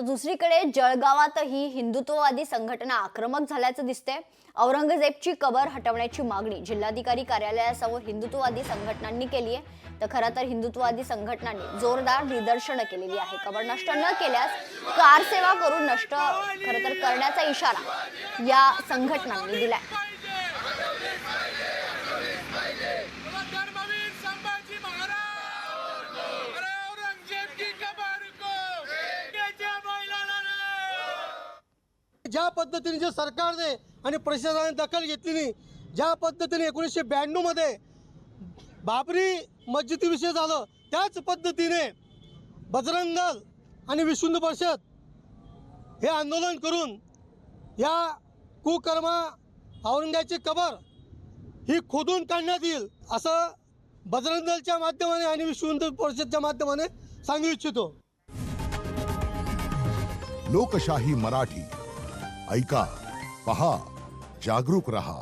तर दुसरीकडे जळगावातही हिंदुत्ववादी संघटना आक्रमक झाल्याचं दिसतंय। औरंगजेबची कबर हटवण्याची मागणी जिल्हाधिकारी कार्यालयासमोर हिंदुत्ववादी संघटनांनी केली आहे। तर खरं तर हिंदुत्ववादी संघटनांनी जोरदार निदर्शनं केलेली आहे। कबर नष्ट न केल्यास कारसेवा करून नष्ट खरं तर करण्याचा इशारा या संघटनांनी दिलाय। ज्या पद्धतीने जे सरकारने आणि प्रशासनाने दखल घेतली नाही, ज्या पद्धतीने 1992 मध्ये बाबरी मस्जिदीविषयी झालं, त्याच पद्धतीने बजरंग दल आणि विश्व हिंदू परिषद हे आंदोलन करून या कुकर्मा औरंगजेबाची कबर ही खोदून काढण्यात येईल असं बजरंग दलच्या माध्यमाने आणि विश्व हिंदू परिषदच्या माध्यमाने सांगू इच्छितो। लोकशाही मराठी ऐका, पहा, जागरूक रहा।